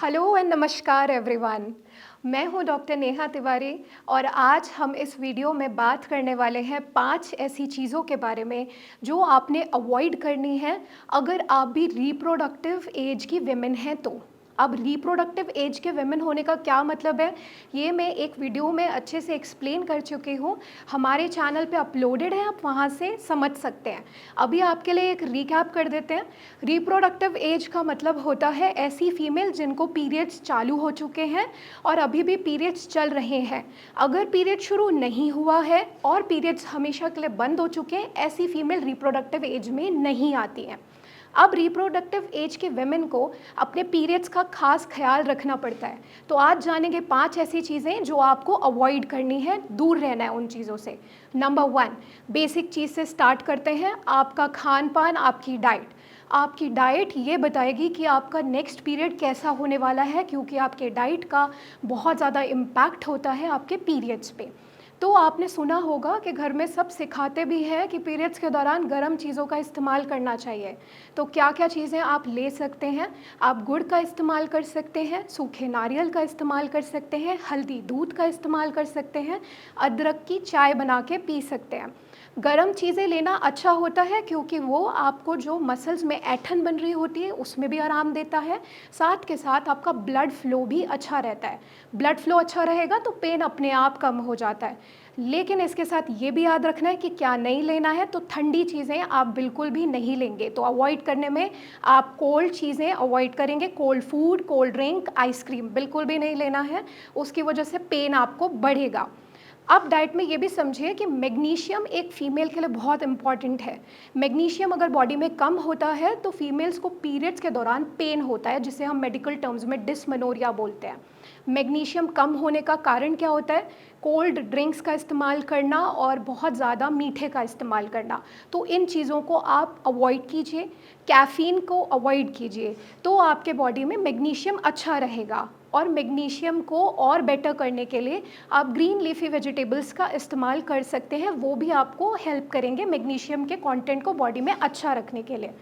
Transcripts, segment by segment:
Hello and नमस्कार everyone. मैं हूं डॉक्टर नेहा तिवारी और आज हम इस वीडियो में बात करने वाले हैं 5 ऐसी चीज़ों के बारे में जो आपने अवॉइड करनी है अगर आप भी रिप्रोडक्टिव एज की विमेन हैं तो। अब रिप्रोडक्टिव एज के विमेन होने का क्या मतलब है, ये मैं एक वीडियो में अच्छे से एक्सप्लेन कर चुकी हूँ। हमारे चैनल पे अपलोडेड है, आप वहाँ से समझ सकते हैं। अभी आपके लिए एक रिकैप कर देते हैं। रिप्रोडक्टिव एज का मतलब होता है ऐसी फीमेल जिनको पीरियड्स चालू हो चुके हैं और अभी भी पीरियड्स चल रहे हैं। अगर पीरियड शुरू नहीं हुआ है और पीरियड्स हमेशा के लिए बंद हो चुके हैं, ऐसी फीमेल रिप्रोडक्टिव एज में नहीं आती हैं। अब रिप्रोडक्टिव एज के वेमेन को अपने पीरियड्स का खास ख्याल रखना पड़ता है। तो आज जानेंगे 5 ऐसी चीज़ें जो आपको अवॉइड करनी है, दूर रहना है उन चीज़ों से। नंबर 1, बेसिक चीज़ से स्टार्ट करते हैं। आपका खान पान, आपकी डाइट। आपकी डाइट ये बताएगी कि आपका नेक्स्ट पीरियड कैसा होने वाला है, क्योंकि आपके डाइट का बहुत ज़्यादा इम्पैक्ट होता है आपके पीरियड्स पे। तो आपने सुना होगा कि घर में सब सिखाते भी हैं कि पीरियड्स के दौरान गर्म चीज़ों का इस्तेमाल करना चाहिए। तो क्या क्या चीज़ें आप ले सकते हैं? आप गुड़ का इस्तेमाल कर सकते हैं, सूखे नारियल का इस्तेमाल कर सकते हैं, हल्दी दूध का इस्तेमाल कर सकते हैं, अदरक की चाय बना के पी सकते हैं। गरम चीज़ें लेना अच्छा होता है क्योंकि वो आपको जो मसल्स में ऐंठन बन रही होती है उसमें भी आराम देता है। साथ के साथ आपका ब्लड फ्लो भी अच्छा रहता है। ब्लड फ्लो अच्छा रहेगा तो पेन अपने आप कम हो जाता है। लेकिन इसके साथ ये भी याद रखना है कि क्या नहीं लेना है। तो ठंडी चीज़ें आप बिल्कुल भी नहीं लेंगे। तो अवॉइड करने में आप कोल्ड चीज़ें अवॉइड करेंगे। Cold food, cold drink, ice cream बिल्कुल भी नहीं लेना है, उसकी वजह से पेन आपको बढ़ेगा। अब डाइट में ये भी समझिए कि मैग्नीशियम एक फ़ीमेल के लिए बहुत इंपॉर्टेंट है। मैग्नीशियम अगर बॉडी में कम होता है तो फीमेल्स को पीरियड्स के दौरान पेन होता है, जिसे हम मेडिकल टर्म्स में डिस्मेनोरिया बोलते हैं। मैग्नीशियम कम होने का कारण क्या होता है? कोल्ड ड्रिंक्स का इस्तेमाल करना और बहुत ज़्यादा मीठे का इस्तेमाल करना। तो इन चीज़ों को आप अवॉइड कीजिए। कैफ़ीन को अवॉइड कीजिए, तो आपके बॉडी में मैग्नीशियम अच्छा रहेगा। और मैग्नीशियम को और बेटर करने के लिए आप ग्रीन लीफी वेजिटेबल्स का इस्तेमाल कर सकते हैं, वो भी आपको हेल्प करेंगे मैग्नीशियम के कंटेंट को बॉडी में अच्छा रखने के लिए।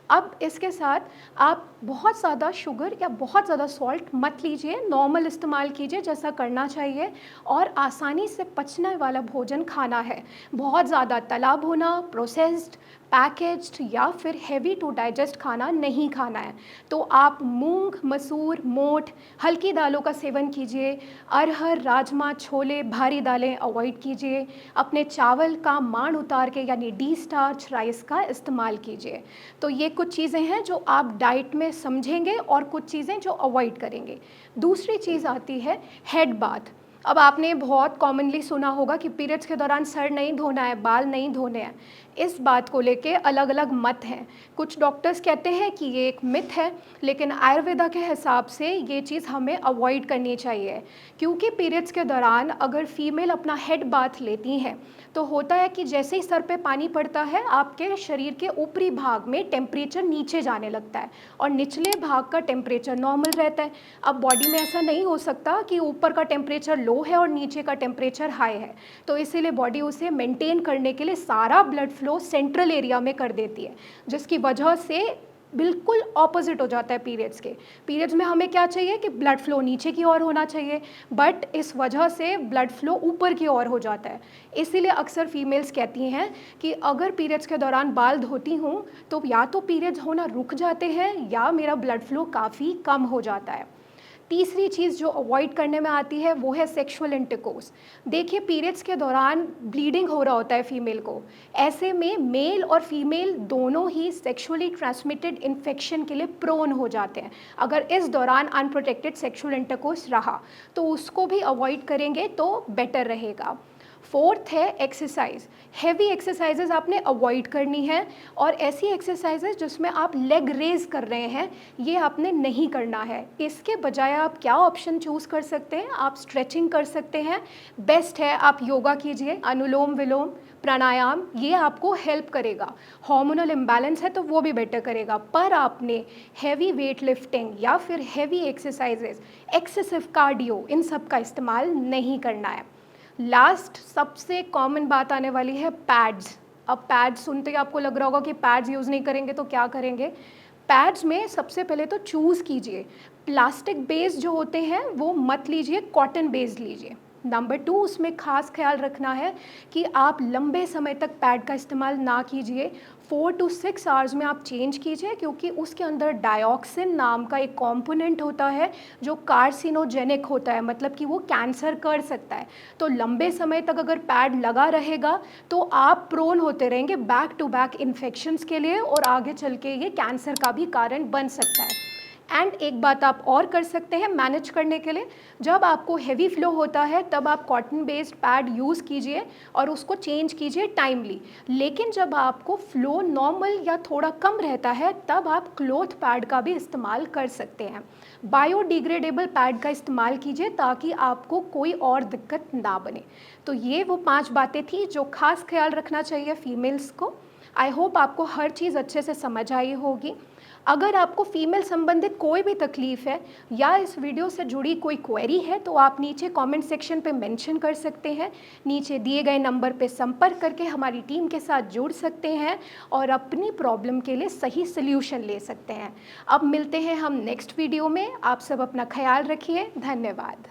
अब इसके साथ आप बहुत ज़्यादा शुगर या बहुत ज़्यादा सॉल्ट मत लीजिए, नॉर्मल इस्तेमाल कीजिए जैसा करना चाहिए। और आसानी से पचने वाला भोजन खाना है। बहुत ज़्यादा तला भुना, प्रोसेस्ड, पैकेज्ड या फिर हैवी टू डाइजेस्ट खाना नहीं खाना है। तो आप मूंग, मसूर, मोठ, हल्की दालों का सेवन कीजिए। अरहर, राजमा, छोले, भारी दालें अवॉइड कीजिए। अपने चावल का मान उतार के यानी डी स्टार्च राइस का इस्तेमाल कीजिए। तो ये कुछ चीज़ें हैं जो आप डाइट में समझेंगे और कुछ चीज़ें जो अवॉइड करेंगे। दूसरी चीज़ आती है हेड बाथ। अब आपने बहुत कॉमनली सुना होगा कि पीरियड्स के दौरान सर नहीं धोना है, बाल नहीं धोने हैं। इस बात को लेके अलग अलग मत हैं। कुछ डॉक्टर्स कहते हैं कि ये एक मिथ है, लेकिन आयुर्वेदा के हिसाब से ये चीज़ हमें अवॉइड करनी चाहिए। क्योंकि पीरियड्स के दौरान अगर फीमेल अपना हेड बाथ लेती हैं तो होता है कि जैसे ही सर पे पानी पड़ता है आपके शरीर के ऊपरी भाग में टेम्परेचर नीचे जाने लगता है और निचले भाग का टेम्परेचर नॉर्मल रहता है। अब बॉडी में ऐसा नहीं हो सकता कि ऊपर का टेम्परेचर लो है और नीचे का टेम्परेचर हाई है। तो इसीलिए बॉडी उसे मेंटेन करने के लिए सारा ब्लड फ्लो सेंट्रल एरिया में कर देती है, जिसकी वजह से बिल्कुल ऑपोजिट हो जाता है पीरियड्स के। पीरियड्स में हमें क्या चाहिए कि ब्लड फ्लो नीचे की ओर होना चाहिए, बट इस वजह से ब्लड फ्लो ऊपर की ओर हो जाता है। इसीलिए अक्सर फीमेल्स कहती हैं कि अगर पीरियड्स के दौरान बाल धोती हूँ तो या तो पीरियड्स होना रुक जाते हैं या मेरा ब्लड फ्लो काफ़ी कम हो जाता है। तीसरी चीज़ जो अवॉइड करने में आती है वो है सेक्सुअल इंटरकोर्स। देखिए, पीरियड्स के दौरान ब्लीडिंग हो रहा होता है फीमेल को। ऐसे में मेल और फीमेल दोनों ही सेक्सुअली ट्रांसमिटेड इन्फेक्शन के लिए प्रोन हो जाते हैं अगर इस दौरान अनप्रोटेक्टेड सेक्सुअल इंटरकोर्स रहा। तो उसको भी अवॉइड करेंगे तो बेटर रहेगा। फोर्थ है एक्सरसाइज। हैवी एक्सरसाइजेज आपने अवॉइड करनी है और ऐसी एक्सरसाइजेज जिसमें आप लेग रेज कर रहे हैं ये आपने नहीं करना है। इसके बजाय आप क्या ऑप्शन चूज़ कर सकते हैं? आप स्ट्रेचिंग कर सकते हैं। बेस्ट है आप योगा कीजिए, अनुलोम विलोम, प्राणायाम, ये आपको हेल्प करेगा। हार्मोनल इम्बैलेंस है तो वो भी बेटर करेगा। पर आपने हैवी वेट लिफ्टिंग या फिर हैवी एक्सरसाइजेज, एक्सेसिव कार्डियो, इन सब का इस्तेमाल नहीं करना है। लास्ट सबसे कॉमन बात आने वाली है पैड्स। अब पैड्स सुनते ही आपको लग रहा होगा कि पैड्स यूज़ नहीं करेंगे तो क्या करेंगे। पैड्स में सबसे पहले तो चूज़ कीजिए प्लास्टिक बेस्ड जो होते हैं वो मत लीजिए, कॉटन बेस्ड लीजिए। नंबर 2, उसमें ख़ास ख्याल रखना है कि आप लंबे समय तक पैड का इस्तेमाल ना कीजिए। 4 टू 6 आवर्स में आप चेंज कीजिए, क्योंकि उसके अंदर डायऑक्सिन नाम का एक कंपोनेंट होता है जो कार्सिनोजेनिक होता है, मतलब कि वो कैंसर कर सकता है। तो लंबे समय तक अगर पैड लगा रहेगा तो आप प्रोन होते रहेंगे बैक टू बैक इन्फेक्शंस के लिए, और आगे चल के ये कैंसर का भी कारण बन सकता है। एंड एक बात आप और कर सकते हैं मैनेज करने के लिए, जब आपको हेवी फ्लो होता है तब आप कॉटन बेस्ड पैड यूज़ कीजिए और उसको चेंज कीजिए टाइमली। लेकिन जब आपको फ्लो नॉर्मल या थोड़ा कम रहता है तब आप क्लॉथ पैड का भी इस्तेमाल कर सकते हैं। बायोडिग्रेडेबल पैड का इस्तेमाल कीजिए ताकि आपको कोई और दिक्कत ना बने। तो ये वो 5 बातें थी जो खास ख्याल रखना चाहिए फीमेल्स को। आई होप आपको हर चीज़ अच्छे से समझ आई होगी। अगर आपको फीमेल संबंधित कोई भी तकलीफ़ है या इस वीडियो से जुड़ी कोई क्वेरी है तो आप नीचे कमेंट सेक्शन पे मेंशन कर सकते हैं। नीचे दिए गए नंबर पे संपर्क करके हमारी टीम के साथ जुड़ सकते हैं और अपनी प्रॉब्लम के लिए सही सल्यूशन ले सकते हैं। अब मिलते हैं हम नेक्स्ट वीडियो में। आप सब अपना ख्याल रखिए। धन्यवाद।